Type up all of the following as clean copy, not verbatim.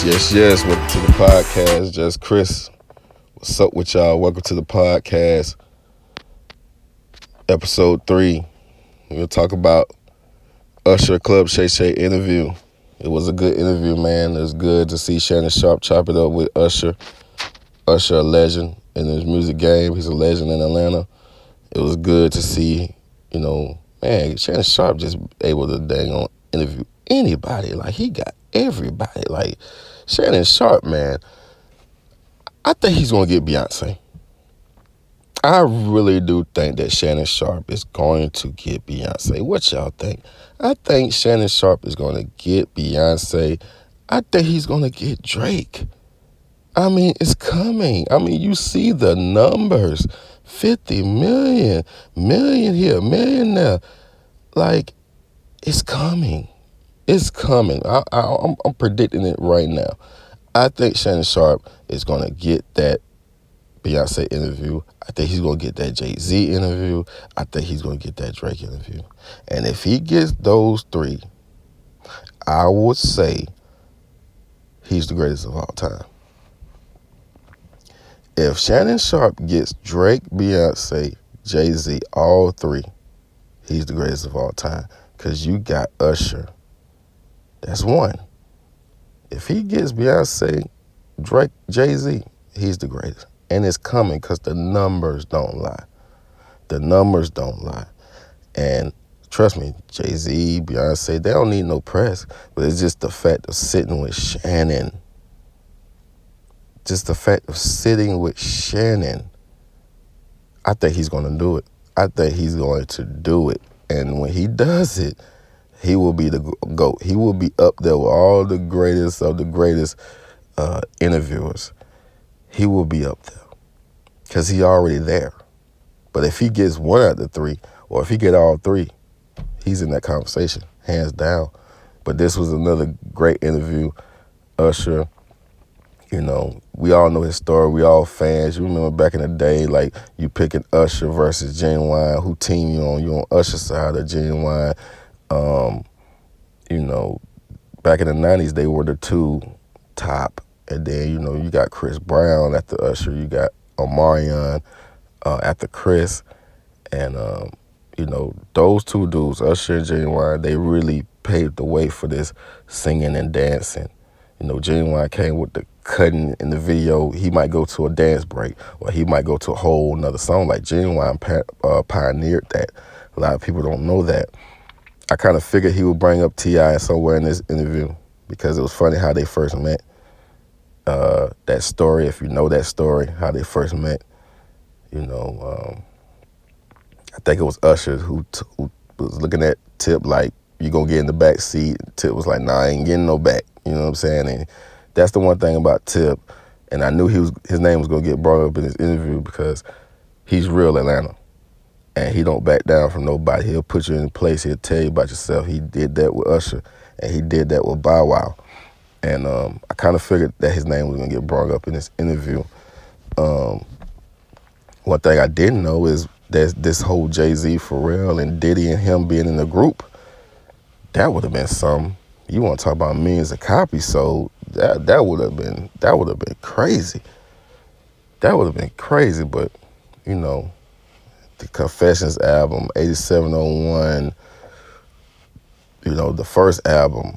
Yes, welcome to the podcast. Just Chris. What's up with y'all? Welcome to the podcast, episode 3. We'll talk about Usher Club Shay Shay interview. It was a good interview, man. It was good to see Shannon Sharp chop it up with Usher. Usher, a legend in his music game. He's a legend in Atlanta. It was good to see, man, Shannon Sharp just able to dang on interview anybody. Like, he got everybody. Like, Shannon Sharp, man, I think he's going to get Beyonce. I really do think that Shannon Sharp is going to get Beyonce. What y'all think? I think Shannon Sharp is going to get Beyonce. I think he's going to get Drake. I mean, it's coming. I mean, you see the numbers. 50 million here, million there. Like, it's coming. It's coming. I'm predicting it right now. I think Shannon Sharp is going to get that Beyonce interview. I think he's going to get that Jay-Z interview. I think he's going to get that Drake interview. And if he gets those 3, I would say he's the greatest of all time. If Shannon Sharp gets Drake, Beyonce, Jay-Z, all 3, he's the greatest of all time. Because you got Usher. That's 1. If he gets Beyonce, Drake, Jay-Z, he's the greatest. And it's coming because the numbers don't lie. The numbers don't lie. And trust me, Jay-Z, Beyonce, they don't need no press. But it's just the fact of sitting with Shannon. Just the fact of sitting with Shannon. I think he's going to do it. I think he's going to do it. And when he does it, he will be the GOAT. He will be up there with all the greatest of the greatest interviewers. He will be up there because he's already there. But if he gets 1 out of the 3, or if he get all 3, he's in that conversation, hands down. But this was another great interview. Usher, we all know his story. We all fans. You remember back in the day, like, you picking Usher versus Genuine. Who team you on? You on Usher's side or Genuine? Back in the 90s, they were the 2 top. And then, you got Chris Brown after Usher. You got Omarion after Chris. And, those 2 dudes, Usher and Genuine, they really paved the way for this singing and dancing. Genuine came with the cutting in the video. He might go to a dance break, or he might go to a whole nother song. Like, Genuine pioneered that. A lot of people don't know that. I kind of figured he would bring up T.I. somewhere in this interview because it was funny how they first met. That story, if you know that story, how they first met. I think it was Usher who was looking at Tip like, you gonna get in the back seat. Tip was like, nah, I ain't getting no back. You know what I'm saying? And that's the one thing about Tip. And I knew his name was gonna get brought up in this interview because he's real Atlanta. And he don't back down from nobody. He'll put you in place. He'll tell you about yourself. He did that with Usher, and he did that with Bow Wow. And I kind of figured that his name was going to get brought up in this interview. One thing I didn't know is that this whole Jay-Z, Pharrell, and Diddy and him being in the group, that would have been something. You want to talk about millions of copies sold? That would have been crazy. That would have been crazy, but the Confessions album, 8701, the first album,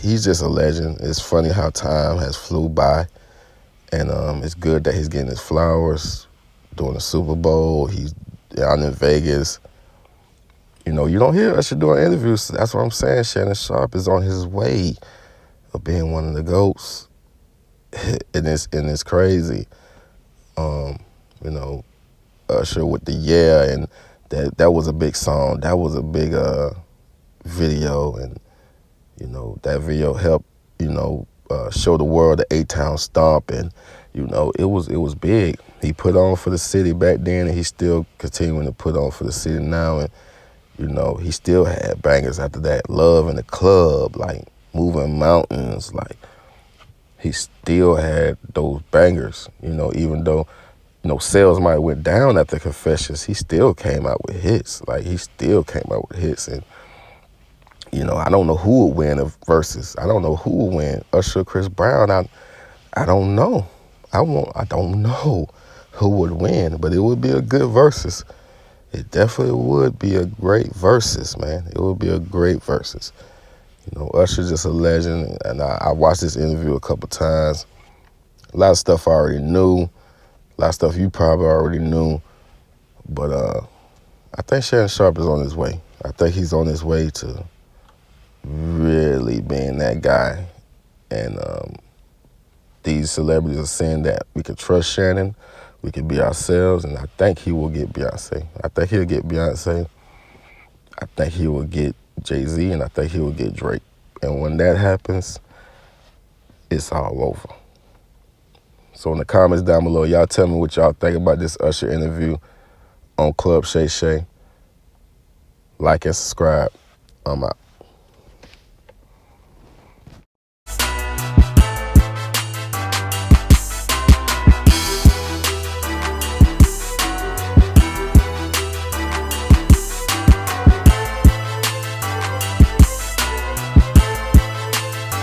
he's just a legend. It's funny how time has flew by, and it's good that he's getting his flowers, doing the Super Bowl. He's down in Vegas. You don't hear Usher doing interviews. That's what I'm saying. Shannon Sharp is on his way of being one of the GOATs, and it's crazy. Usher with the Yeah, and that was a big song. That was a big video, and that video helped show the world the A-Town stomp, and it was big. He put on for the city back then, and he's still continuing to put on for the city now, and he still had bangers after that. Love in the Club, like Moving Mountains, like he still had those bangers, even though sales might have went down after Confessions, he still came out with hits. Like, he still came out with hits. And I don't know who would win the versus. I don't know who would win. Usher, Chris Brown. I don't know. I don't know who would win, but it would be a good versus. It definitely would be a great versus, man. It would be a great versus. Usher's just a legend, and I watched this interview a couple times. A lot of stuff I already knew. A lot of stuff you probably already knew. But I think Shannon Sharp is on his way. I think he's on his way to really being that guy. And these celebrities are saying that we can trust Shannon, we can be ourselves, and I think he will get Beyonce. I think he'll get Beyonce. I think he will get Jay-Z, and I think he will get Drake. And when that happens, it's all over. So in the comments down below, y'all tell me what y'all think about this Usher interview on Club Shay Shay. Like and subscribe. I'm out.